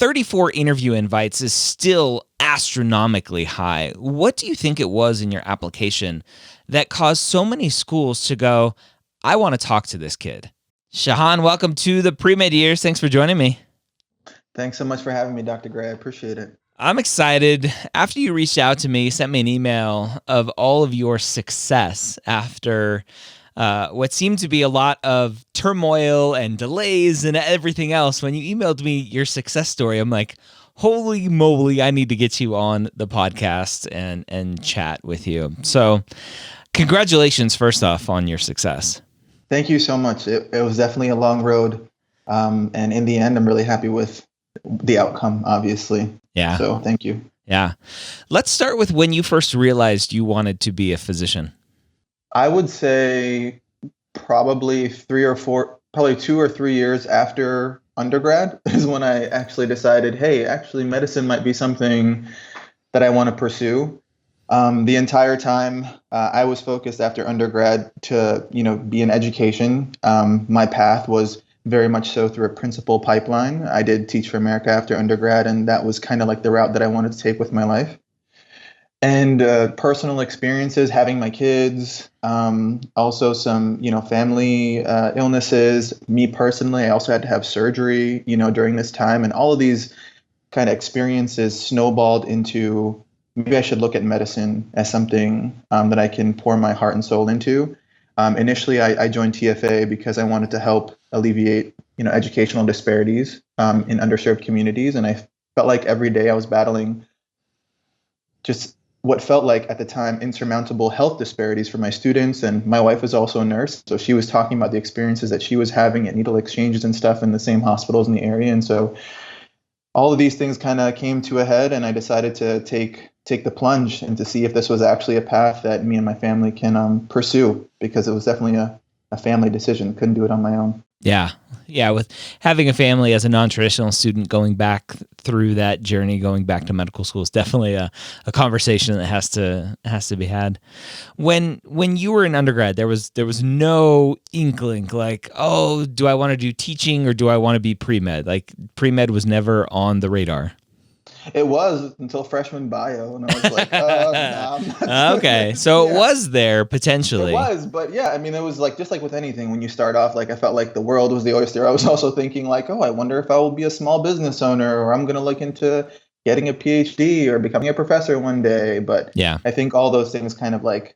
34 interview invites is still astronomically high. What do you think it was in your application that caused so many schools to go, I want to talk to this kid? Shahaan, welcome to the Premed Years. Thanks for joining me. Thanks so much for having me, Dr. Gray. I appreciate it. I'm excited. After you reached out to me, sent me an email of all of your success after what seemed to be a lot of turmoil and delays and everything else. When you emailed me your success story, I'm like, holy moly, I need to get you on the podcast and chat with you. So congratulations, first off, on your success. Thank you so much. It was definitely a long road. And in the end, I'm really happy with the outcome, obviously. Yeah. So thank you. Yeah. Let's start with when you first realized you wanted to be a physician. I would say probably 2 or 3 years after undergrad is when I actually decided, hey, actually medicine might be something that I want to pursue. The entire time I was focused after undergrad to, be in education. My path was very much so through a principal pipeline. I did Teach for America after undergrad, and that was kind of like the route that I wanted to take with my life. And personal experiences, having my kids, also some, family illnesses. Me personally, I also had to have surgery, during this time. And all of these kind of experiences snowballed into maybe I should look at medicine as something that I can pour my heart and soul into. Initially, I joined TFA because I wanted to help alleviate, educational disparities in underserved communities. And I felt like every day I was battling just what felt like at the time insurmountable health disparities for my students. And my wife was also a nurse, so she was talking about the experiences that she was having at needle exchanges and stuff in the same hospitals in the area. And so all of these things kind of came to a head, and I decided to take the plunge and to see if this was actually a path that me and my family can pursue, because it was definitely a family decision. Couldn't do it on my own. Yeah. With having a family as a non-traditional student, going back through that journey, going back to medical school is definitely a conversation that has to be had. When you were in undergrad, there was no inkling like, oh, do I want to do teaching or do I want to be pre-med? Like pre-med was never on the radar. It was until freshman bio, and I was like, nah, I'm not okay, so it was there potentially. It was, but yeah, I mean, it was like just like with anything, when you start off, like I felt like the world was the oyster. I was also thinking like, oh, I wonder if I will be a small business owner, or I'm going to look into getting a PhD or becoming a professor one day. But yeah, I think all those things kind of like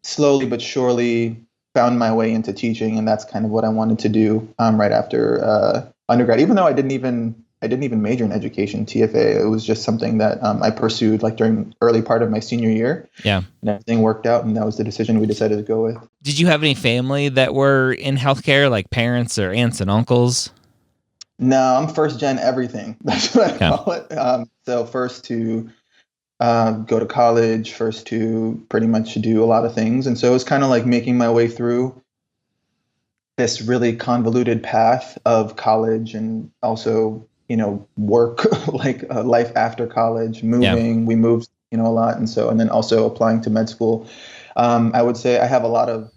slowly but surely found my way into teaching, and that's kind of what I wanted to do right after undergrad. Even though I didn't even major in education, TFA. It was just something that I pursued like during early part of my senior year. Yeah. And everything worked out, and that was the decision we decided to go with. Did you have any family that were in healthcare, like parents or aunts and uncles? No, I'm first gen everything. That's what I call it. So first to go to college, first to pretty much do a lot of things. And so it was kind of like making my way through this really convoluted path of college, and also work, like life after college, moving. Yeah. We moved, a lot. And then also applying to med school. I would say I have a lot of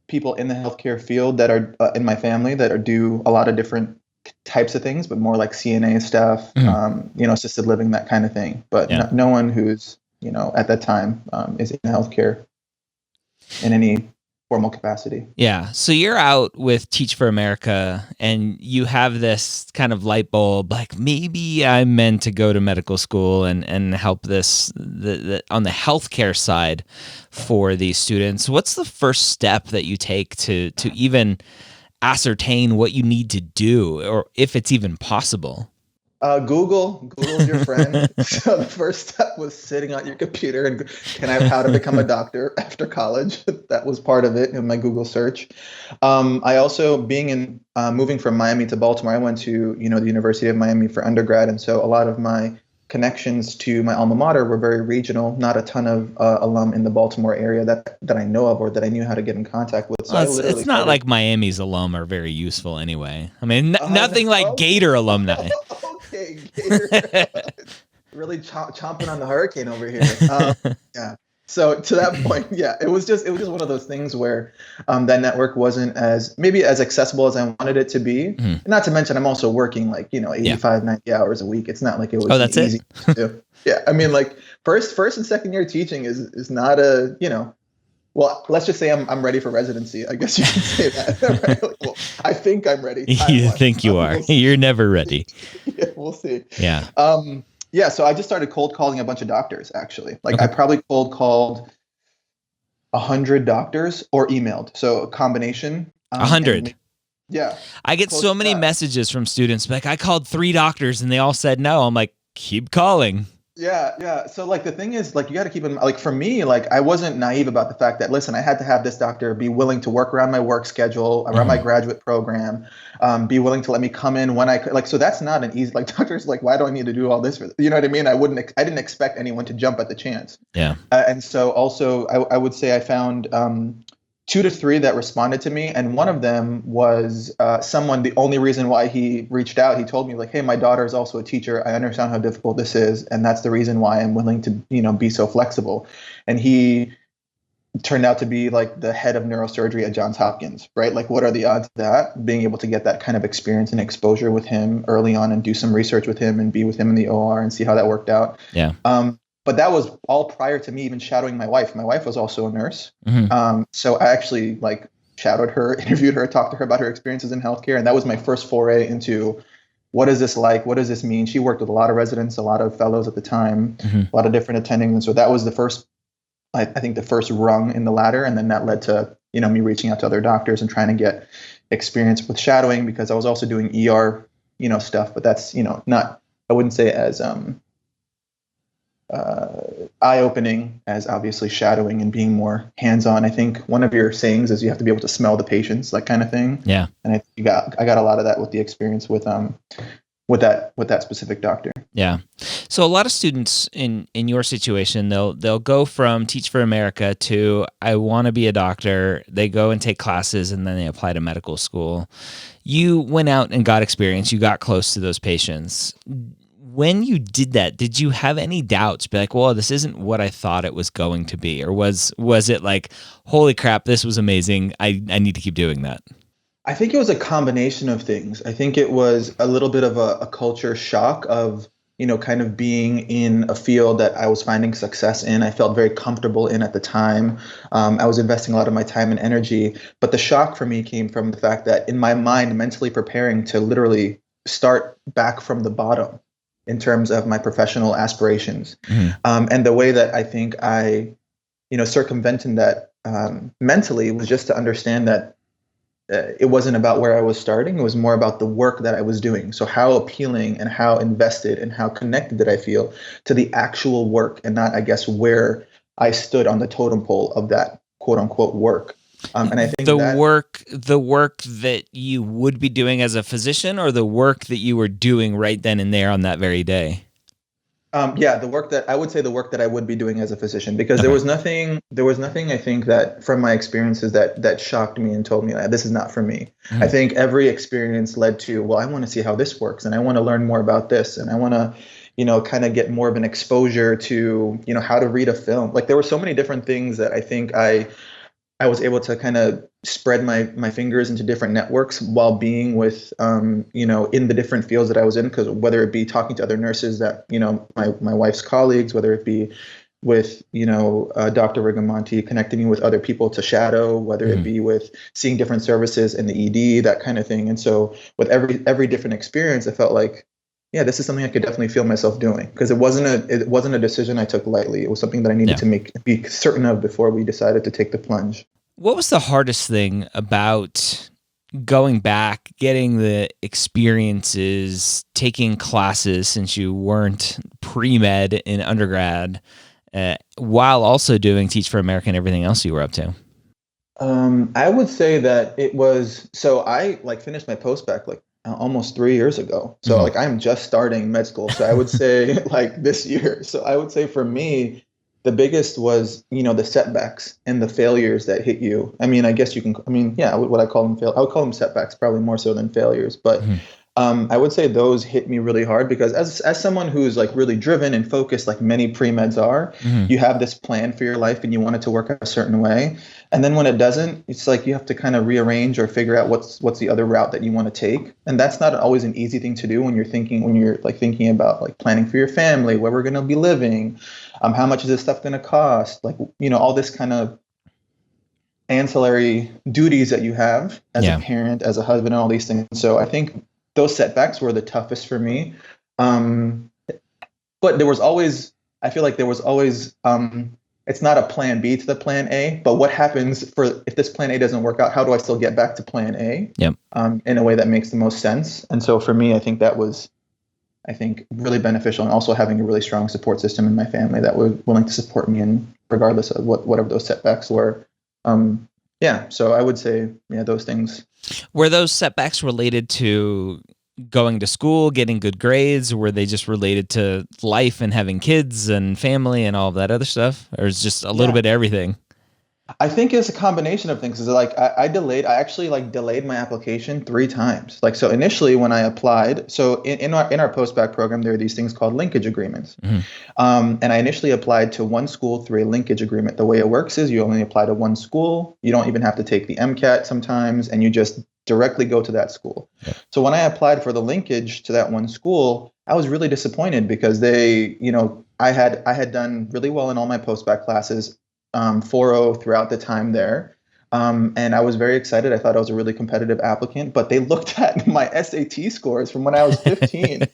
people in the healthcare field that are in my family that do a lot of different types of things, but more like CNA stuff, assisted living, that kind of thing. But no one who's, at that time is in healthcare in any formal capacity. Yeah. So you're out with Teach for America, and you have this kind of light bulb, like maybe I'm meant to go to medical school and help this on the healthcare side for these students. What's the first step that you take to even ascertain what you need to do, or if it's even possible? Google's your friend. So the first step was sitting on your computer and can I have how to become a doctor after college? That was part of it in my Google search. I also, moving from Miami to Baltimore, I went to, the University of Miami for undergrad. And so a lot of my connections to my alma mater were very regional, not a ton of alum in the Baltimore area that I know of or that I knew how to get in contact with. So it's not like Miami's alum are very useful anyway. I mean, nothing like Gator alumni. Okay, Gator. Really chomping on the hurricane over here. Yeah. So to that point, yeah, it was just one of those things where that network wasn't as maybe as accessible as I wanted it to be. Mhm. Not to mention I'm also working like, Yeah. 85, 90 hours a week. It's not like it Oh, was an that's it. easy thing to do. Yeah. I mean, like first and second year teaching is not well, let's just say I'm ready for residency. I guess you can say that, right? Like, well, I think I'm ready You time-wise. think you are. We'll see. You're never ready. Yeah, we'll see. Yeah. Yeah, so I just started cold calling a bunch of doctors, actually. Like Okay. I probably cold called 100 doctors or emailed. So a combination. 100. Yeah, I get close so to many that. messages from students like, I called 3 doctors and they all said no. I'm like, keep calling. Yeah, yeah. So like the thing is, like you got to keep in like for me, like I wasn't naive about the fact that listen, I had to have this doctor be willing to work around my work schedule, around my Mhm. graduate program, be willing to let me come in when I could. Like so, that's not an easy. Like doctors, like why do I need to do all this for? You know what I mean? I didn't expect anyone to jump at the chance. Yeah. And so also, I would say I found 2 to 3 that responded to me, and one of them was someone. The only reason why he reached out, he told me like, "Hey, my daughter is also a teacher. I understand how difficult this is, and that's the reason why I'm willing to, be so flexible." And he turned out to be like the head of neurosurgery at Johns Hopkins, right? Like, what are the odds of that? Being able to get that kind of experience and exposure with him early on, and do some research with him, and be with him in the OR, and see how that worked out. Yeah. But that was all prior to me even shadowing my wife. My wife was also a nurse. Mhm. So I actually like shadowed her, interviewed her, talked to her about her experiences in healthcare. And that was my first foray into what is this like? What does this mean? She worked with a lot of residents, a lot of fellows at the time, Mhm. a lot of different attendings. And so that was the first, I think the first rung in the ladder. And then that led to, me reaching out to other doctors and trying to get experience with shadowing because I was also doing ER, stuff, but that's, not, I wouldn't say as, eye-opening as obviously shadowing and being more hands-on. I think one of your sayings is you have to be able to smell the patients, that kind of thing. Yeah. And I got a lot of that with the experience with that specific doctor. Yeah. So a lot of students in your situation, they'll go from Teach for America to I want to be a doctor. They go and take classes and then they apply to medical school. You went out and got experience. You got close to those patients. When you did that, did you have any doubts? Be like, well, this isn't what I thought it was going to be, or was it like, holy crap, this was amazing. I need to keep doing that. I think it was a combination of things. I think it was a little bit of a culture shock of, kind of being in a field that I was finding success in. I felt very comfortable in at the time. I was investing a lot of my time and energy. But the shock for me came from the fact that in my mind, mentally preparing to literally start back from the bottom in terms of my professional aspirations. Mhm. And the way that I think I, circumvented that mentally was just to understand that it wasn't about where I was starting. It was more about the work that I was doing. So how appealing and how invested and how connected did I feel to the actual work and not, I guess, where I stood on the totem pole of that quote unquote work. And I think The that work that you would be doing as a physician, or the work that you were doing right then and there on that very day? yeah, the work that I would say the work that I would be doing as a physician, because Okay. there was nothing I think that from my experiences that shocked me and told me this is not for me. I Mhm. think every experience led to, well, I want to see how this works and I want to learn more about this and I want to, kind of get more of an exposure to, how to read a film. Like there were so many different things that I think I was able to kind of spread my fingers into different networks while being with, in the different fields that I was in, because whether it be talking to other nurses that, my wife's colleagues, whether it be with, Dr. Rigamonti connecting me with other people to shadow, whether it Mhm. be with seeing different services in the ED, that kind of thing. And so with every different experience, I felt like, yeah, this is something I could definitely feel myself doing because it wasn't a decision I took lightly. It was something that I needed Yeah. to be certain of before we decided to take the plunge. What was the hardest thing about going back, getting the experiences, taking classes since you weren't pre-med in undergrad, while also doing Teach for America and everything else you were up to? I would say that it was so I like finished my post-bacc like almost 3 years ago. So Mhm. like I'm just starting med school. So I would say like this year. So I would say for me, the biggest was, the setbacks and the failures that hit you. I mean, I guess you can, I mean, yeah, what I call them I would call them setbacks probably more so than failures. But Mhm. I would say those hit me really hard because as someone who's like really driven and focused, like many pre-meds are, Hmm. you have this plan for your life and you want it to work out a certain way. And then when it doesn't, it's like you have to kind of rearrange or figure out what's the other route that you want to take. And that's not always an easy thing to do when you're like thinking about like planning for your family, where we're going to be living, how much is this stuff going to cost, like all this kind of ancillary duties that you have as a Yeah. parent, as a husband, and all these things. So I think those setbacks were the toughest for me. Um, but I feel like there was always, it's not a plan B to the plan A, but what happens if this plan A doesn't work out, how do I still get back to plan A? Yep. In a way that makes the most sense. And so for me, I think that was, really beneficial, and also having a really strong support system in my family that were willing to support me in regardless of whatever those setbacks were. Yeah, so I would say, yeah, those things. Were those setbacks related to going to school, getting good grades? Or were they just related to life and having kids and family and all of that other stuff? Or is just a little Yeah, bit of everything? I think it's a combination of things. Is like I actually like delayed my application 3 times. Like so initially when I applied, so in our post-bac program there are these things called linkage agreements. Mhm. And I initially applied to one school through a linkage agreement. The way it works is you only apply to one school. You don't even have to take the MCAT sometimes, and you just directly go to that school. Yeah. So when I applied for the linkage to that one school, I was really disappointed because I had done really well in all my post-bac classes, 4.0 throughout the time there. And I was very excited. I thought I was a really competitive applicant, but they looked at my SAT scores from when I was 15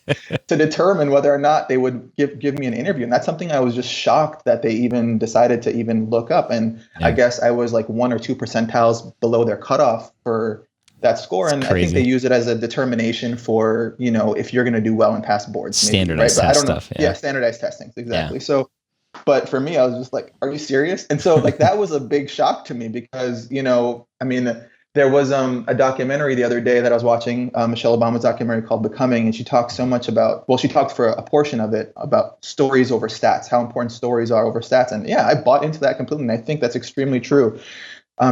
to determine whether or not they would give me an interview. And that's something I was just shocked that they even decided to even look up. And I Yeah. guess I was like 1 or 2 percentiles below their cutoff for that score. It's And I think they crazy. use it as a determination for, if you're going to do well and pass boards, maybe, right? Standardized But I test don't know. stuff. Yeah, Yeah. standardized testing. Yeah. Exactly. So, but for me, I was just like, are you serious? And so like that was a big shock to me because, there was a documentary the other day that I was watching, Michelle Obama's documentary called Becoming, and she talked so much about, well, she talked for a portion of it about stories over stats, how important stories are over stats. And yeah, I bought into that completely. And I think that's extremely true.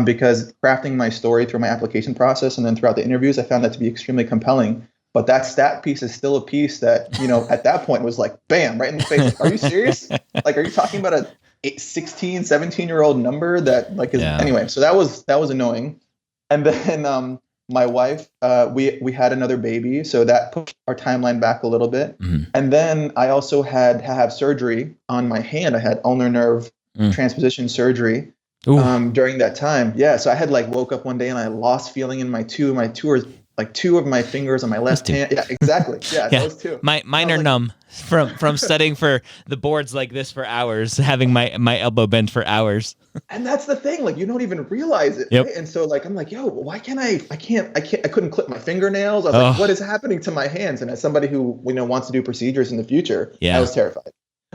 Because crafting my story through my application process and then throughout the interviews, I found that to be extremely compelling. But that stat piece is still a piece that, at that point was like, bam, right in the face. Like, are you serious? Like, are you talking about a 16, 17-year-old number that like is Yeah. anyway? So that was annoying. And then my wife, we had another baby, so that pushed our timeline back a little bit. Mhm. And then I also had to have surgery on my hand. I had ulnar nerve transposition surgery Ooh. during that time. Yeah, so I had like woke up one day and I lost feeling in my two of my fingers on my left two. hand. Yeah, exactly. Yeah, Yeah. those two. Mine I was are like, numb from studying for the boards like this for hours, having my elbow bent for hours. and that's the thing, like you don't even realize it, Yep. right? And so like I'm like, yo, why can't I couldn't clip my fingernails. I was Oh. like, what is happening to my hands? And as somebody who wants to do procedures in the future, Yeah. I was terrified.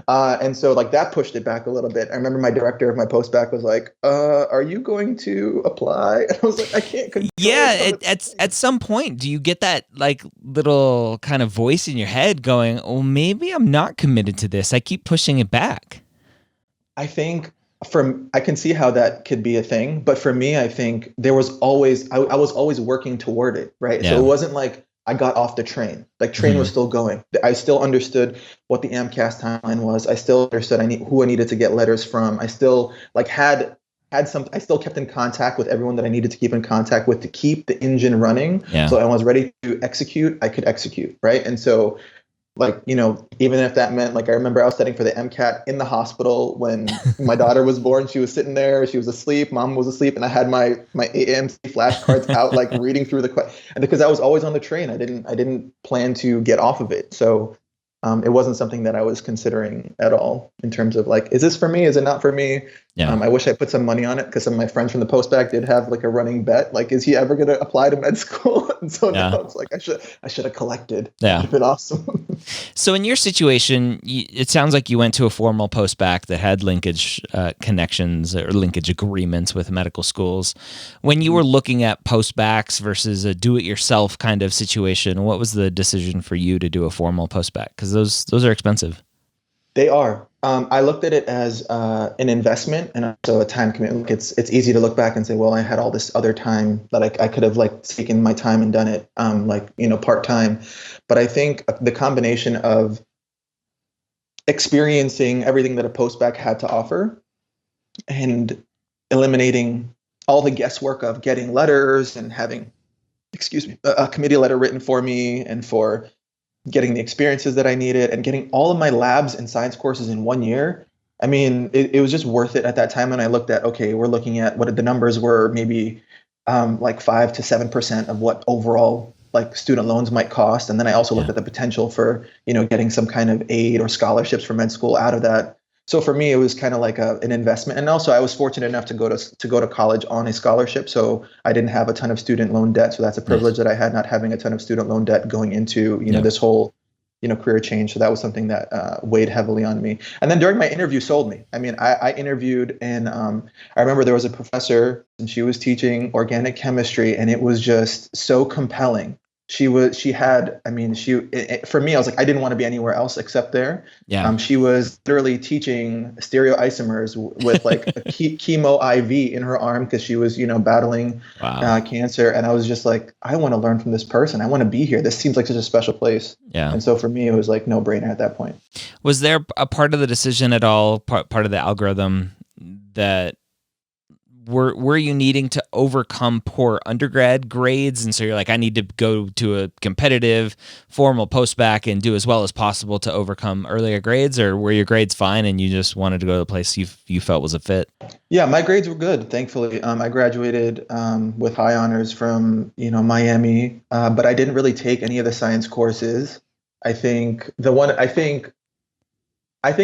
And so like that pushed it back a little bit. I remember my director of my post-bac was like, are you going to apply? And I was like, I can't control Yeah, it. at some point, do you get that like little kind of voice in your head going, "Oh, maybe I'm not committed to this. I keep pushing it back." I think I can see how that could be a thing, but for me, I think there was always I was always working toward it, right? Yeah. So it wasn't like I got off the train. Like train was still going. I still understood what the AMCAS timeline was. I still understood who I needed to get letters from. I still like had some. I still kept in contact with everyone that I needed to keep in contact with to keep the engine running. Yeah. So I was ready to execute. I could execute, right? And so like, even if that meant like, I remember I was studying for the MCAT in the hospital when my daughter was born. She was sitting there, she was asleep, mom was asleep, and I had my AMC flashcards out, like reading through and because I was always on the train, I didn't plan to get off of it. So it wasn't something that I was considering at all in terms of like, is this for me? Is it not for me? Yeah. I wish I put some money on it because some of my friends from the post-bac did have like a running bet. Like, is he ever going to apply to med school? And so now it's like, I should have collected. Yeah. It'd been awesome. So in your situation, it sounds like you went to a formal post-bac that had linkage connections or linkage agreements with medical schools. When you were looking at post-bacs versus a do-it-yourself kind of situation, what was the decision for you to do a formal post-bac? Because those are expensive. They are. I looked at it as an investment and also a time commitment. Like it's easy to look back and say, well, I had all this other time that I could have like taken my time and done it, like part time. But I think the combination of experiencing everything that a post-bacc had to offer and eliminating all the guesswork of getting letters and having, excuse me, a committee letter written for me and for getting the experiences that I needed and getting all of my labs and science courses in 1 year. I mean, it was just worth it at that time. And I looked at, okay, we're looking at what the numbers were, maybe like 5 to 7% of what overall like student loans might cost. And then I also looked at the potential for, getting some kind of aid or scholarships for med school out of that. So for me, it was kind of like an investment. And also I was fortunate enough to go to college on a scholarship. So I didn't have a ton of student loan debt. So that's a privilege that I had, not having a ton of student loan debt going into, this whole, career change. So that was something that weighed heavily on me. And then during my interview sold me. I mean, I interviewed and I remember there was a professor and she was teaching organic chemistry and it was just so compelling. For me, I was like, I didn't want to be anywhere else except there. Yeah. She was literally teaching stereoisomers with like a chemo IV in her arm because she was, battling cancer. And I was just like, I want to learn from this person. I want to be here. This seems like such a special place. Yeah. And so for me, it was like no brainer at that point. Was there a part of the decision at all, part of the algorithm that were you needing to overcome poor undergrad grades? And so you're like, I need to go to a competitive formal post-bacc and do as well as possible to overcome earlier grades, or were your grades fine and you just wanted to go to a place you felt was a fit? Yeah, my grades were good, thankfully. I graduated with high honors from, Miami, but I didn't really take any of the science courses. I think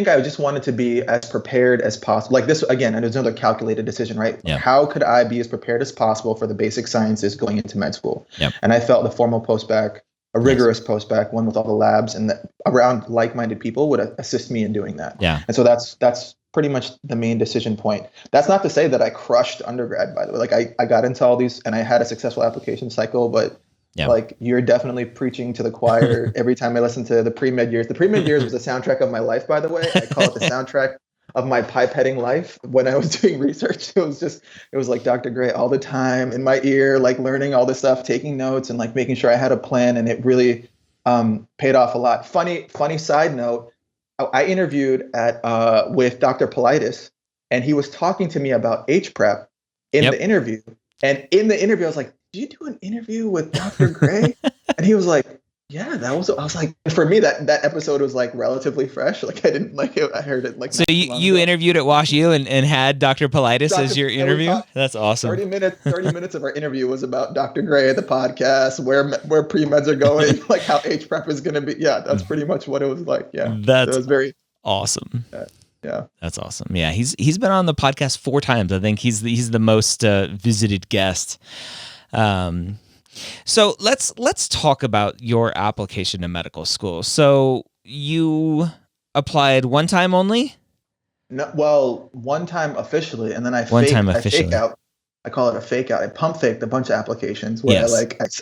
I just wanted to be as prepared as possible. Like this, again, and there's another calculated decision, right? Yeah. How could I be as prepared as possible for the basic sciences going into med school? Yep. And I felt the formal post-bacc, a rigorous post-bacc, one with all the labs and around like-minded people would assist me in doing that. Yeah. And so that's pretty much the main decision point. That's not to say that I crushed undergrad, by the way. Like I got into all these and I had a successful application cycle, but like you're definitely preaching to the choir every time I listen to the Premed Years. The Premed Years was the soundtrack of my life, by the way. I call it the soundtrack of my pipetting life. When I was doing research, it was like Dr. Gray all the time in my ear, like learning all this stuff, taking notes and like making sure I had a plan. And it really paid off a lot. Funny side note, I interviewed with Dr. Politis and he was talking to me about HPrep in the interview. And in the interview, I was like, did you do an interview with Dr. Gray? And he was like, yeah, I was like, for me, that episode was like relatively fresh. Like I didn't like it. I heard it like. So you interviewed at WashU and had Dr. Politis as your interview? That's awesome. 30 minutes of our interview was about Dr. Gray, the podcast, where pre-meds are going, like how HPrep is going to be. Yeah, that's pretty much what it was like. Yeah, it was very awesome. Yeah, that's awesome. Yeah, he's been on the podcast 4 times. I think he's the most visited guest. So let's talk about your application to medical school. So you applied one time only? No, well, one time officially, and then I fake out. I call it a fake out. I pump faked a bunch of applications where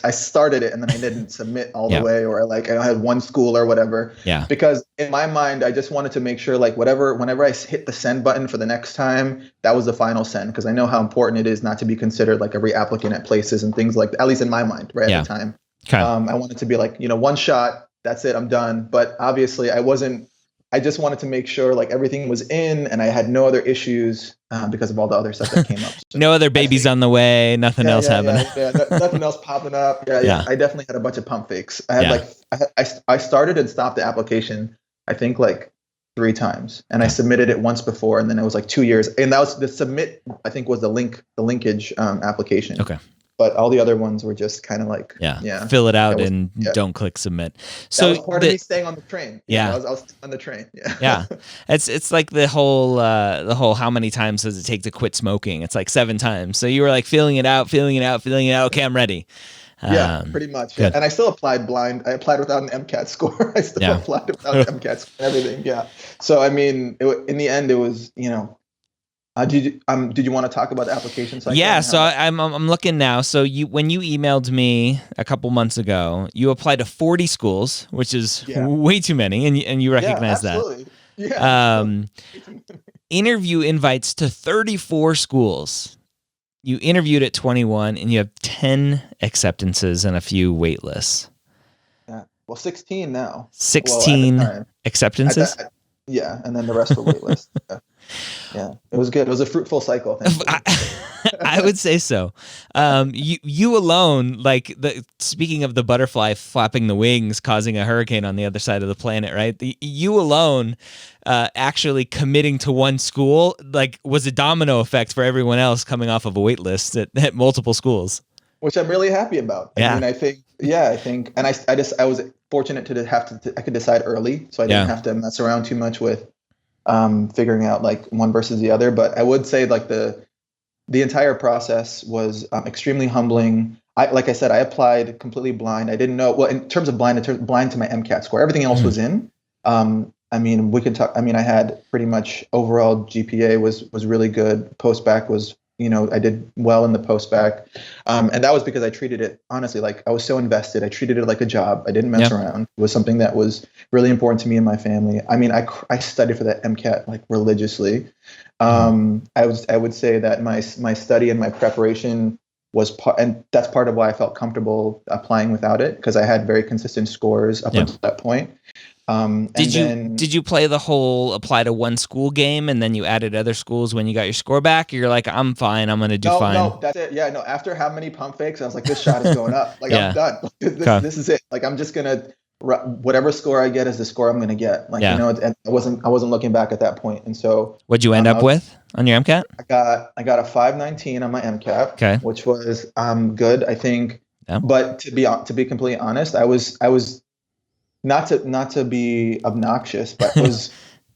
I started it and then I didn't submit all the way, or I had one school or whatever. Yeah. Because in my mind, I just wanted to make sure like whenever I hit the send button for the next time, that was the final send, because I know how important it is not to be considered like every applicant at places and things like that, at least in my mind, right at the time. Okay. I wanted to be like, one shot, that's it, I'm done. But obviously I just wanted to make sure like everything was in and I had no other issues because of all the other stuff that came up. So no other babies on the way, nothing else happening. Nothing else popping up. Yeah. I definitely had a bunch of pump fakes. I had I started and stopped the application, I think like 3 times, and I submitted it once before, and then it was like 2 years, and that was the submit. I think was the linkage application. Okay. But all the other ones were just kind of like, fill it out and don't click submit. So that was part of me staying on the train. Yeah. I was on the train. Yeah. Yeah. It's like the whole how many times does it take to quit smoking? It's like 7 times. So you were like filling it out. Okay, I'm ready. Yeah, pretty much. Yeah. And I still applied blind. I applied without an MCAT score. I still applied without an MCAT score and everything. Yeah. So, I mean, in the end, it was, did you want to talk about the application cycle? Yeah, so I'm looking now. So when you emailed me a couple months ago, you applied to 40 schools, which is way too many, and you recognize that. Yeah. Interview invites to 34 schools. You interviewed at 21 and you have 10 acceptances and a few wait lists. Yeah. Well, 16 now. Well, at the 16 time. acceptances? Yeah, and then the rest were waitlist. Yeah, it was good. It was a fruitful cycle. I would say so. You alone, like speaking of the butterfly flapping the wings, causing a hurricane on the other side of the planet, right? You alone, actually committing to one school, like was a domino effect for everyone else coming off of a wait list at multiple schools. Which I'm really happy about. I Yeah. mean, I think, and I was fortunate to I could decide early, so I didn't have to mess around too much with figuring out like one versus the other. But I would say like the entire process was extremely humbling. Like I said, I applied completely blind. I didn't know, well, in terms of blind to my MCAT score. Everything else was in. I mean, we could talk. I mean, I had pretty much overall GPA was really good. Post-bacc was, I did well in the post-bacc, and that was because I treated it honestly like I was so invested. I treated it like a job. I didn't mess around. It was something that was really important to me and my family. I mean, I studied for that MCAT like religiously. I would say that my study and my preparation was part, and that's part of why I felt comfortable applying without it, because I had very consistent scores up until that point. Did you play the whole apply to one school game and then you added other schools when you got your score back? Or you're like, I'm fine. I'm going to do fine. No, that's it. Yeah, no. After how many pump fakes, I was like, this shot is going up. Like Yeah. I'm done. This is it. Like I'm just gonna whatever score I get is the score I'm gonna get. Like and I wasn't looking back at that point. And so what'd you end up with on your MCAT? I got a 519 on my MCAT, which was good, I think. Yeah. But to be completely honest, I was not to be obnoxious, but I was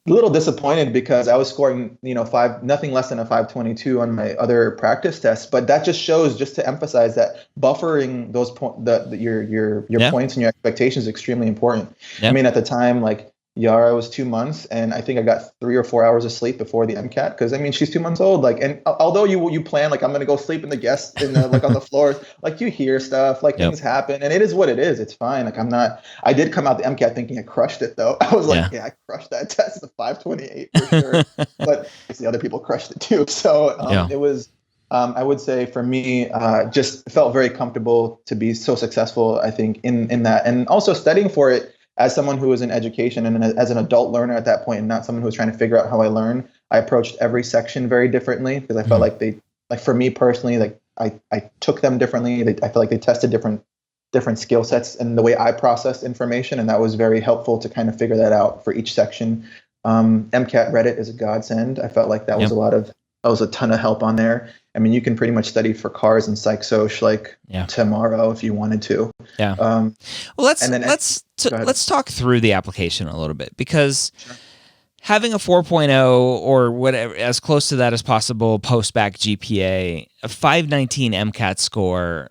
a little disappointed because I was scoring, nothing less than a 522 on my other practice tests. But that just shows, just to emphasize that buffering those your points and your expectations is extremely important. I mean, at the time, like Yara was 2 months, and I think I got 3 or 4 hours of sleep before the MCAT, because I mean she's 2 months old. Like, and although you plan like I'm gonna go sleep in the guest in the like on the floor, like you hear stuff, like things happen, and it is what it is. It's fine. Like I did come out the MCAT thinking I crushed it though. I was like, I crushed that test, the 528 for sure. But the other people crushed it too. So it was. I would say for me, just felt very comfortable to be so successful, I think, in that, and also studying for it. As someone who was in education and as an adult learner at that point, and not someone who was trying to figure out how I learn, I approached every section very differently, because I felt like for me personally, like I took them differently. I feel like they tested different skill sets and the way I processed information, and that was very helpful to kind of figure that out for each section. MCAT Reddit is a godsend. I felt like that was a ton of help on there. I mean, you can pretty much study for cars and psych soc like tomorrow if you wanted to. Yeah. Well, let's talk through the application a little bit, because having a 4.0 or whatever, as close to that as possible, post-bacc GPA, a 519 MCAT score,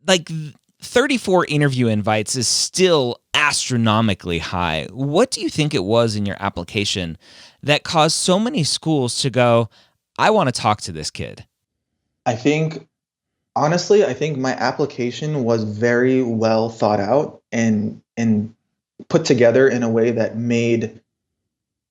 like 34 interview invites is still astronomically high. What do you think it was in your application that caused so many schools to go, I want to talk to this kid? Honestly, I think my application was very well thought out and put together in a way that made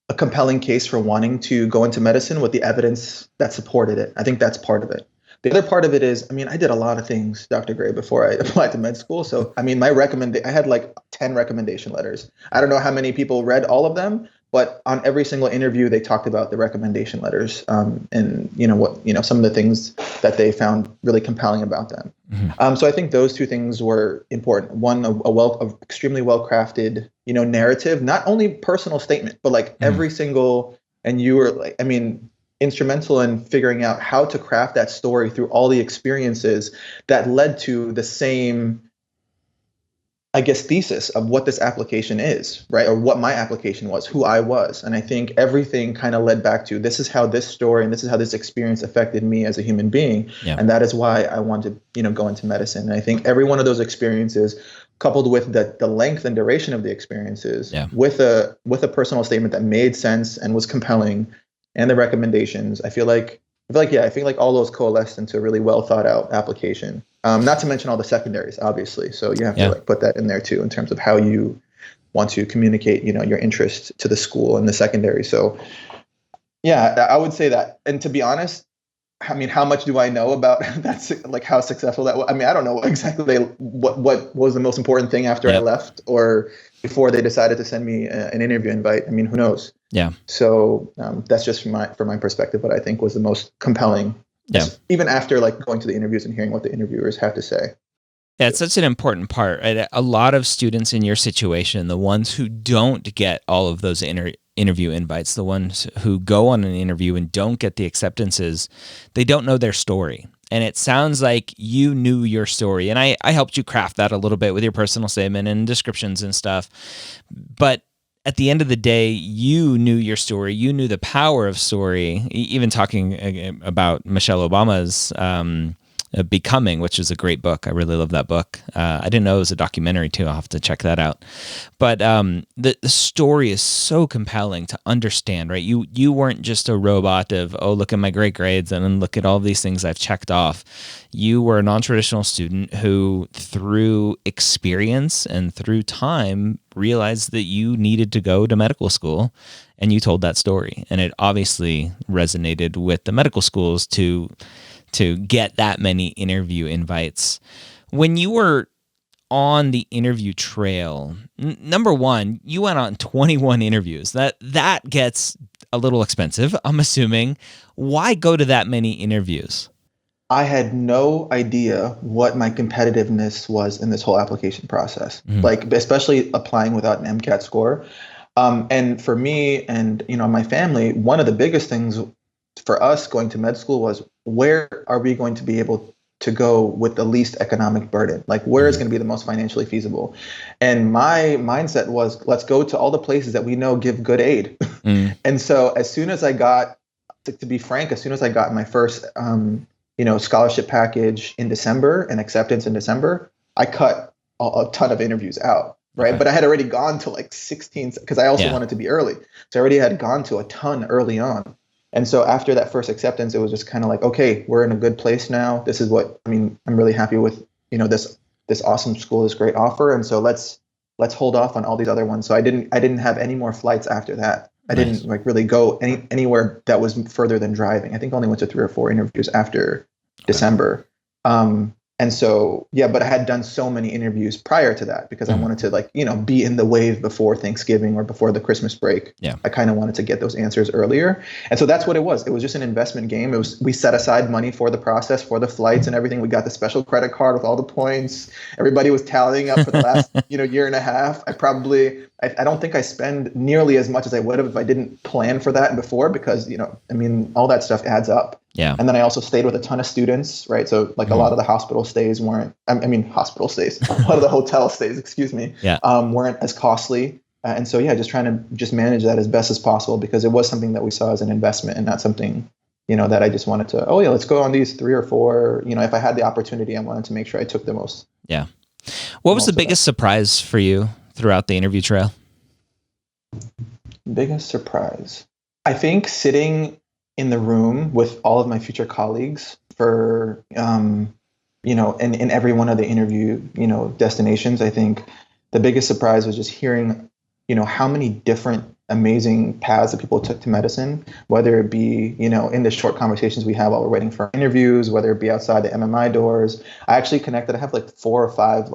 a compelling case for wanting to go into medicine with the evidence that supported it. I think that's part of it. The other part of it is, I mean, I did a lot of things, Dr. Gray, before I applied to med school. So, I mean, I had like 10 recommendation letters. I don't know how many people read all of them, but on every single interview, they talked about the recommendation letters, and some of the things that they found really compelling about them. Mm-hmm. So I think those two things were important. One, a extremely well crafted, narrative, not only personal statement, but like every single. And you were like, I mean, instrumental in figuring out how to craft that story through all the experiences that led to the same, I guess, thesis of what this application is, right? Or what my application was, who I was. And I think everything kind of led back to, this is how this story and this is how this experience affected me as a human being. Yeah. And that is why I wanted to, go into medicine. And I think every one of those experiences, coupled with the length and duration of the experiences, with a personal statement that made sense and was compelling, and the recommendations, I feel like all those coalesced into a really well thought out application. Not to mention all the secondaries, obviously. So you have to put that in there too, in terms of how you want to communicate, your interest to the school and the secondary. So yeah, I would say that. And to be honest, I mean, how much do I know about that's like how successful that was? I mean, I don't know exactly what was the most important thing after I Yep. left or before they decided to send me an interview invite. I mean, who knows? Yeah. So that's just from my perspective, what I think was the most compelling. Yeah. Even after like going to the interviews and hearing what the interviewers have to say. Yeah, it's such an important part. Right? A lot of students in your situation, the ones who don't get all of those interview invites, the ones who go on an interview and don't get the acceptances, they don't know their story. And it sounds like you knew your story. And I helped you craft that a little bit with your personal statement and descriptions and stuff. But at the end of the day, you knew your story. You knew the power of story. Even talking about Michelle Obama's Becoming, which is a great book. I really love that book. I didn't know it was a documentary too. I'll have to check that out. But the story is so compelling to understand, right? You weren't just a robot of, oh, look at my great grades and then look at all these things I've checked off. You were a non-traditional student who, through experience and through time, realized that you needed to go to medical school, and you told that story. And it obviously resonated with the medical schools to get that many interview invites. When you were on the interview trail, number one, you went on 21 interviews. That gets a little expensive, I'm assuming. Why go to that many interviews? I had no idea what my competitiveness was in this whole application process, like especially applying without an MCAT score. And for me and my family, one of the biggest things for us going to med school was, where are we going to be able to go with the least economic burden? Like, where is going to be the most financially feasible? And my mindset was, let's go to all the places that we know give good aid. And so as soon as I got, to be frank, as soon as I got my first, scholarship package in December and acceptance in December, I cut a ton of interviews out. Right. Okay. But I had already gone to like 16 because I also wanted to be early. So I already had gone to a ton early on. And so after that first acceptance, it was just kind of like, okay, we're in a good place now. This is I'm really happy with, this awesome school, this great offer. And so let's hold off on all these other ones. So I didn't have any more flights after that. I didn't really go anywhere that was further than driving. I think I only went to 3 or 4 interviews after December. And so, but I had done so many interviews prior to that because I wanted to be in the wave before Thanksgiving or before the Christmas break. Yeah. I kind of wanted to get those answers earlier. And so that's what it was. It was just an investment game. We set aside money for the process, for the flights and everything. We got the special credit card with all the points. Everybody was tallying up for the last, year and a half. I don't think I spend nearly as much as I would have if I didn't plan for that before because, all that stuff adds up. Yeah. And then I also stayed with a ton of students, right? So a lot of the hospital stays weren't, a lot of the hotel stays, weren't as costly. And so, just trying to manage that as best as possible because it was something that we saw as an investment and not something, that I just wanted to, let's go on these 3 or 4, if I had the opportunity, I wanted to make sure I took the most. Yeah. What was the biggest surprise for you throughout the interview trail? Biggest surprise. I think sitting in the room with all of my future colleagues for, in every one of the interview, destinations, I think the biggest surprise was just hearing, how many different amazing paths that people took to medicine, whether it be, in the short conversations we have while we're waiting for interviews, whether it be outside the MMI doors. I actually connected, I have 4 or 5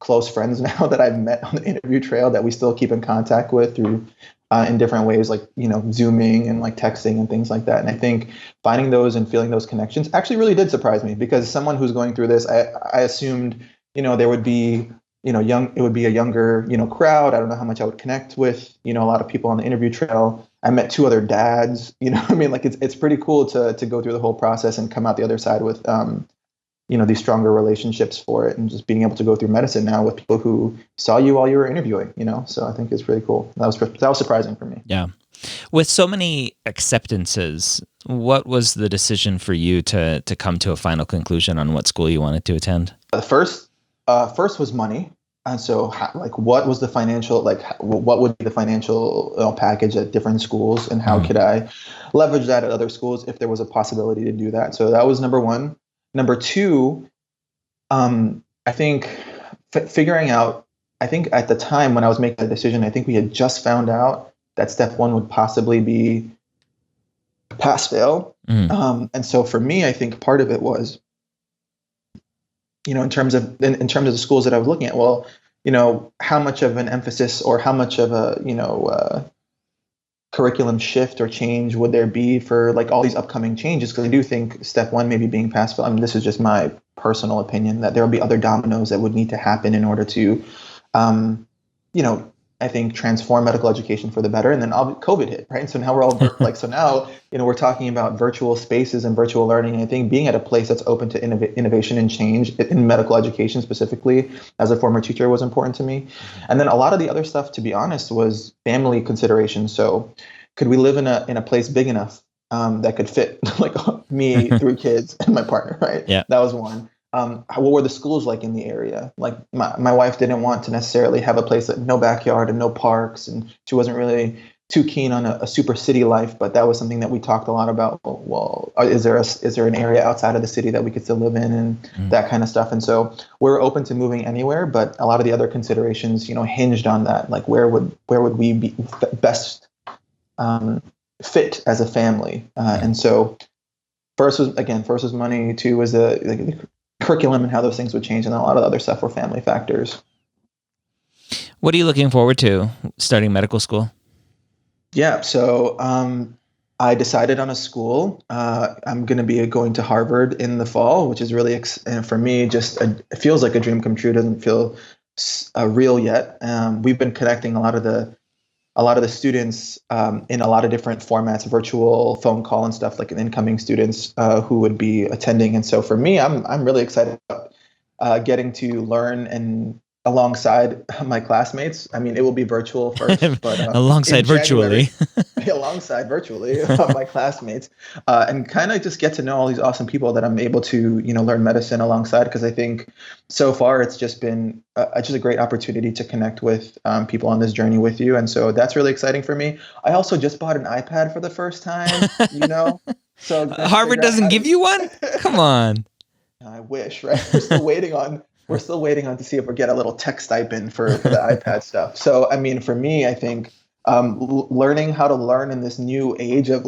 close friends now that I've met on the interview trail that we still keep in contact with through in different ways, Zooming and texting and things like that. And I think finding those and feeling those connections actually really did surprise me because someone who's going through this, I assumed, there would be, it would be a younger, crowd. I don't know how much I would connect with, a lot of people on the interview trail. I met 2 other dads, it's pretty cool to go through the whole process and come out the other side with, these stronger relationships for it and just being able to go through medicine now with people who saw you while you were interviewing, so I think it's really cool. That was surprising for me. Yeah. With so many acceptances, what was the decision for you to come to a final conclusion on what school you wanted to attend? The first was money. And so what was the financial, what would be the financial package at different schools and how could I leverage that at other schools if there was a possibility to do that? So that was number 1. Number 2, I think figuring out I think at the time when I was making the decision, I think we had just found out that step one would possibly be pass fail. Mm. And so for me, I think part of it was, in terms of the schools that I was looking at, well, how much of an emphasis or how much of a, curriculum shift or change would there be for like all these upcoming changes? Because I do think step one maybe being pass fail. I mean, this is just my personal opinion that there will be other dominoes that would need to happen in order to, um, you know, I think transform medical education for the better. And then COVID hit, right? And so now we're all so now, we're talking about virtual spaces and virtual learning. And I think being at a place that's open to innovation and change in medical education specifically, as a former teacher, was important to me. And then a lot of the other stuff, to be honest, was family considerations. So could we live in a place big enough that could fit like me, three kids, and my partner, right? Yeah. That was one. What were the schools like in the area? Like my wife didn't want to necessarily have a place that no backyard and no parks, and she wasn't really too keen on a super city life. But that was something that we talked a lot about. Well, is there an area outside of the city that we could still live in, and that kind of stuff? And so we're open to moving anywhere, but a lot of the other considerations, hinged on that. Like where would we be best fit as a family? And so first was money. Two was the curriculum and how those things would change, and then a lot of the other stuff were family factors. What are you looking forward to starting medical school? Yeah, so I decided on a school. I'm going to be going to Harvard in the fall, which is really and for me, just it feels like a dream come true. Doesn't feel real yet. We've been connecting a lot of the students in a lot of different formats, virtual, phone call, and stuff, like incoming students who would be attending. And so for me, I'm really excited about getting to learn and alongside my classmates. I mean, it will be virtual first, but alongside virtually, my classmates, and kind of just get to know all these awesome people that I'm able to, learn medicine alongside. Because I think so far it's just been just a great opportunity to connect with people on this journey with you, and so that's really exciting for me. I also just bought an iPad for the first time, So Harvard doesn't give you one? Come on. I wish, right? We're still waiting on to see if we get a little tech stipend for the iPad stuff. So, I mean, for me, I think learning how to learn in this new age of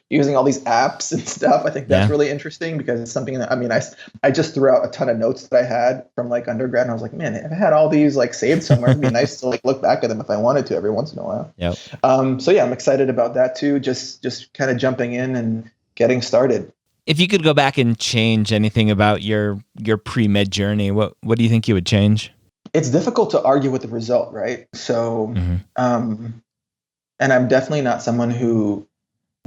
using all these apps and stuff, I think that's really interesting, because it's something that, I mean, I just threw out a ton of notes that I had from undergrad, and I was like, man, if I had all these saved somewhere, it'd be nice to look back at them if I wanted to every once in a while. Yep. So yeah, I'm excited about that too. Just kind of jumping in and getting started. If you could go back and change anything about your pre-med journey, what do you think you would change? It's difficult to argue with the result, right? So, and I'm definitely not someone who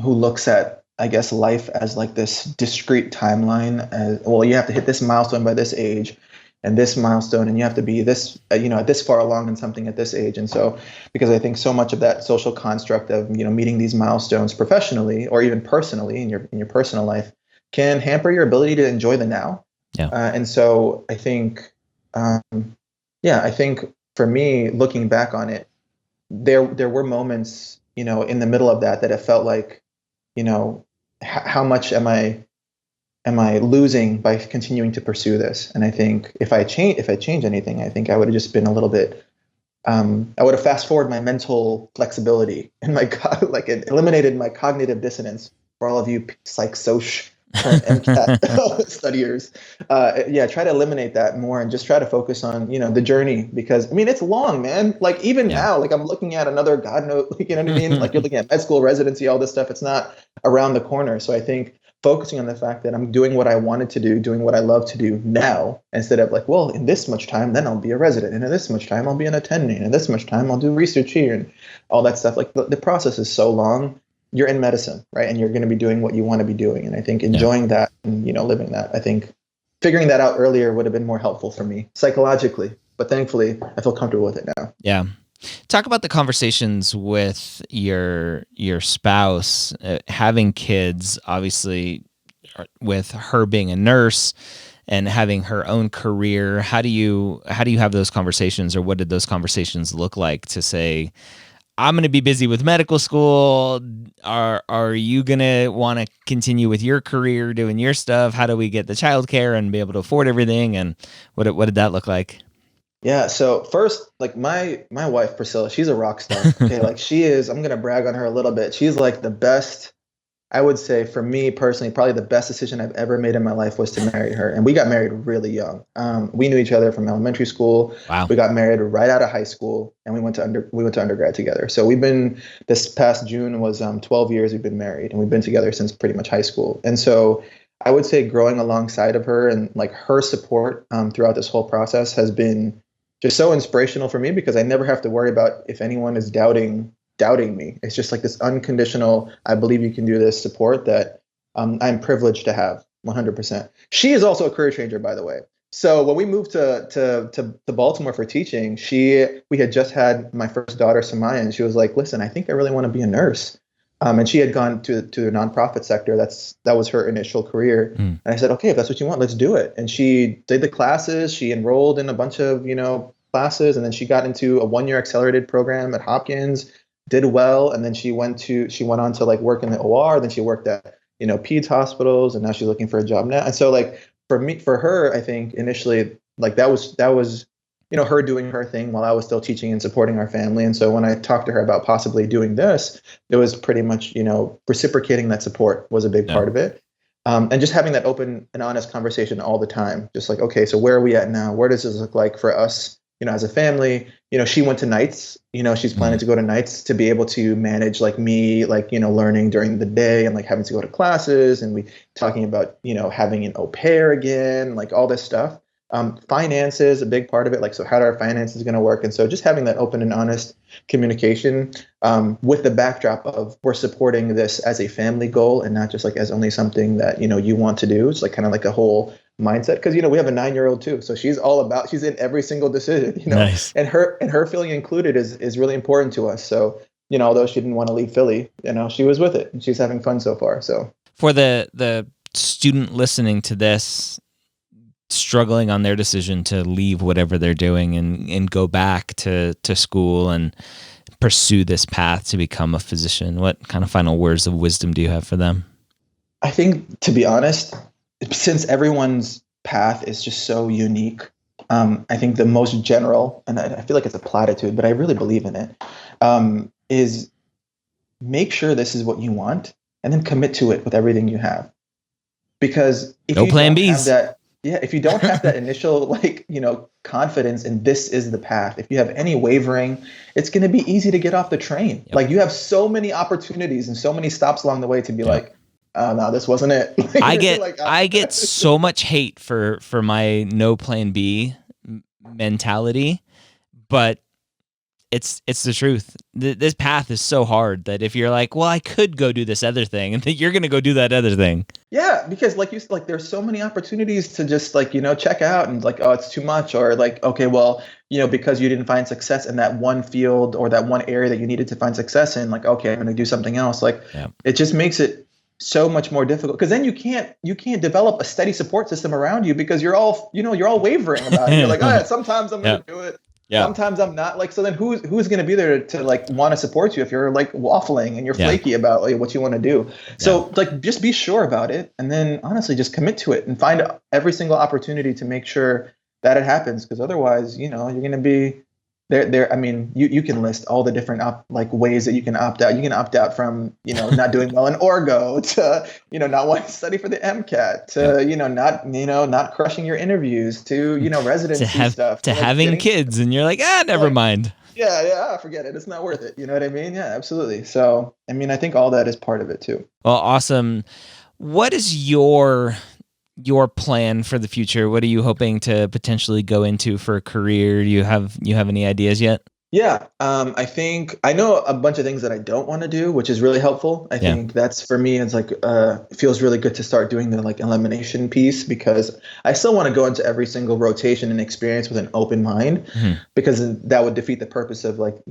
looks at, I guess, life as this discrete timeline. As, well, you have to hit this milestone by this age, and this milestone, and you have to be this, this far along in something at this age. And so, because I think so much of that social construct of meeting these milestones professionally or even personally in your personal life can hamper your ability to enjoy the now. Yeah. And so I think, I think for me, looking back on it, there were moments, in the middle of that it felt like, how much am I losing by continuing to pursue this? And I think if I change anything, I think I would have just been a little bit, I would have fast forwarded my mental flexibility and it eliminated my cognitive dissonance for all of you psych-soc MCAT studiers. Try to eliminate that more and just try to focus on, the journey, because I mean, it's long, man. Now, I'm looking at another, God knows, you know what I mean? You're looking at med school, residency, all this stuff. It's not around the corner. So I think focusing on the fact that I'm doing what I wanted to do, doing what I love to do now, instead of in this much time, then I'll be a resident, and in this much time, I'll be an attending, and in this much time, I'll do research here, and all that stuff. The process is so long. You're in medicine, right? And you're going to be doing what you want to be doing. And I think enjoying that and, living that, I think figuring that out earlier would have been more helpful for me psychologically, but thankfully I feel comfortable with it now. Yeah. Talk about the conversations with your spouse, having kids, obviously with her being a nurse and having her own career. How do you have those conversations, or what did those conversations look like to say, I'm going to be busy with medical school. Are you going to want to continue with your career, doing your stuff? How do we get the childcare and be able to afford everything? And what did that look like? Yeah. So first, like my wife Priscilla, she's a rock star. Okay, like she is. I'm gonna brag on her a little bit. She's like the best. I would say for me personally, probably the best decision I've ever made in my life was to marry her. And we got married really young. We knew each other from elementary school. Wow. We got married right out of high school, and we went to undergrad together. So we've been this past June was 12 years we've been married, and we've been together since pretty much high school. And so I would say growing alongside of her and like her support throughout this whole process has been just so inspirational for me because I never have to worry about if anyone is doubting me. It's just like this unconditional, I believe you can do this support that I'm privileged to have 100%. She is also a career changer, by the way. So when we moved to Baltimore for teaching, we had just had my first daughter, Samaya, and she was like, listen, I think I really want to be a nurse. And she had gone to the nonprofit sector. That was her initial career. Mm. And I said, okay, if that's what you want, let's do it. And she did the classes. She enrolled in a bunch of, classes. And then she got into a 1-year accelerated program at Hopkins, did well. And then she went on to like work in the OR. Then she worked at, peds hospitals. And now she's looking for a job now. And so like for her, I think initially like that was her doing her thing while I was still teaching and supporting our family. And so when I talked to her about possibly doing this, it was pretty much, reciprocating that support was a big Yeah. part of it. And just having that open and honest conversation all the time, just like, okay, so where are we at now? Where does this look like for us, as a family? She went to nights, she's planning to go to nights to be able to manage like me, like, learning during the day and like having to go to classes, and we talking about, having an au pair again, like all this stuff. Finances, a big part of it. Like, so how are our finances going to work? And so just having that open and honest communication with the backdrop of we're supporting this as a family goal and not just like as only something that, you want to do. It's like kind of like a whole mindset because, we have a 9-year-old too. So she's in every single decision, Nice. and her feeling included is really important to us. So, although she didn't want to leave Philly, she was with it and she's having fun so far. So For the student listening to this, struggling on their decision to leave whatever they're doing and go back to school and pursue this path to become a physician, what kind of final words of wisdom do you have for them? I think, to be honest, since everyone's path is just so unique, I think the most general, and I feel like it's a platitude, but I really believe in it, is make sure this is what you want and then commit to it with everything you have. Because if No you plan don't have Bs. that, if you don't have that initial like, confidence in this is the path, if you have any wavering, it's going to be easy to get off the train. Yep. Like you have so many opportunities and so many stops along the way to be like, no, this wasn't it. I get so much hate for my no plan B mentality, but it's the truth. This path is so hard that if you're like, well, I could go do this other thing, and then you're going to go do that other thing. Yeah, because like there's so many opportunities to just like, check out and like, oh, it's too much, or like, okay, well, because you didn't find success in that one field or that one area that you needed to find success in, like, okay, I'm going to do something else. Like It just makes it so much more difficult because then you can't develop a steady support system around you because you're all wavering about it. You're like, oh yeah, sometimes I'm going to do it. Yeah. Sometimes I'm not. Like, so then who's going to be there to like want to support you if you're like waffling and you're flaky about like, what you want to do? So like just be sure about it and then honestly just commit to it and find every single opportunity to make sure that it happens, because otherwise, you're going to be there. I mean, you can list all the different ways that you can opt out. You can opt out from, not doing well in Orgo to, not wanting to study for the MCAT to, not crushing your interviews to, residency stuff. To like having kids and you're like, never mind. Yeah, forget it. It's not worth it. You know what I mean? Yeah, absolutely. So, I mean, I think all that is part of it too. Well, awesome. What is your plan for the future? What are you hoping to potentially go into for a career? Do you have any ideas yet? Yeah, I think I know a bunch of things that I don't want to do, which is really helpful. I think that's for me. It's like it feels really good to start doing the like elimination piece because I still want to go into every single rotation and experience with an open mind, because that would defeat the purpose of like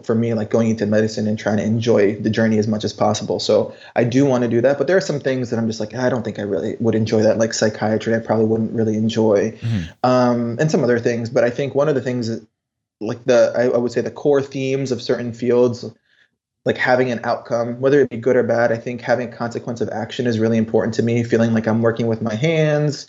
for me like going into medicine and trying to enjoy the journey as much as possible. So I do want to do that, but there are some things that I'm just like I don't think I really would enjoy that. Like psychiatry, I probably wouldn't really enjoy, and some other things. But I think one of the things that like I would say the core themes of certain fields like having an outcome, whether it be good or bad. I think having a consequence of action is really important to me. Feeling like I'm working with my hands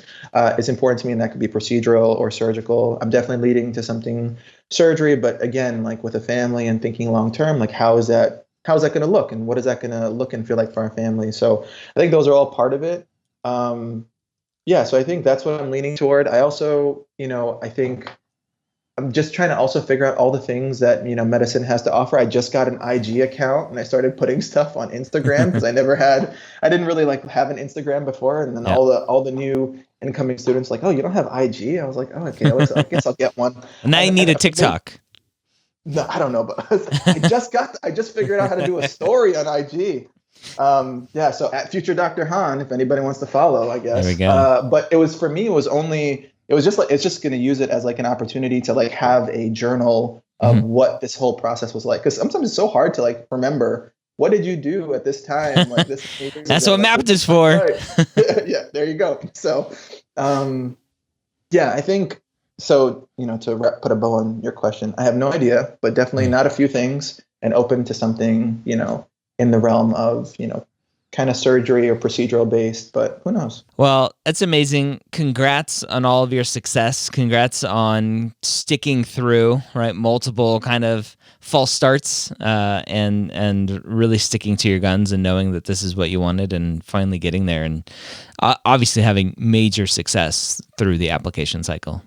is important to me, and that could be procedural or surgical. I'm definitely leading to something surgery, but again, like with a family and thinking long term, like how is that going to look, and what is that going to look and feel like for our family? So I think those are all part of it. Yeah, so I think that's what I'm leaning toward. I also, I think I'm just trying to also figure out all the things that, medicine has to offer. I just got an IG account and I started putting stuff on Instagram because I didn't really like have an Instagram before. And then Yeah. all the new incoming students like, oh, you don't have IG? I was like, oh, okay, I guess I'll get one. And now you need a TikTok. No, I don't know, but I just figured out how to do a story on IG. Yeah, so at Future Dr. Han, if anybody wants to follow, I guess. There we go. But it was, for me, it was just like, it's just going to use it as like an opportunity to like have a journal of what this whole process was like. Because sometimes it's so hard to like remember, what did you do at this time? Like this. That's what like, MAPT is for. right. Yeah, there you go. So, yeah, I think so. To put a bow on your question, I have no idea, but definitely not a few things, and open to something, in the realm of, kind of surgery or procedural based, but who knows? Well, that's amazing. Congrats on all of your success. Congrats on sticking through, right? Multiple kind of false starts, and really sticking to your guns and knowing that this is what you wanted and finally getting there, and obviously having major success through the application cycle.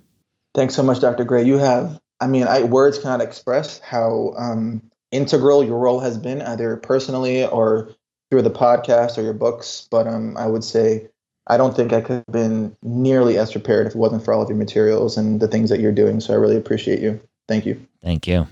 Thanks so much, Dr. Gray. Words cannot express how integral your role has been, either personally or through the podcast or your books. But I would say I don't think I could have been nearly as prepared if it wasn't for all of your materials and the things that you're doing. So I really appreciate you. Thank you. Thank you.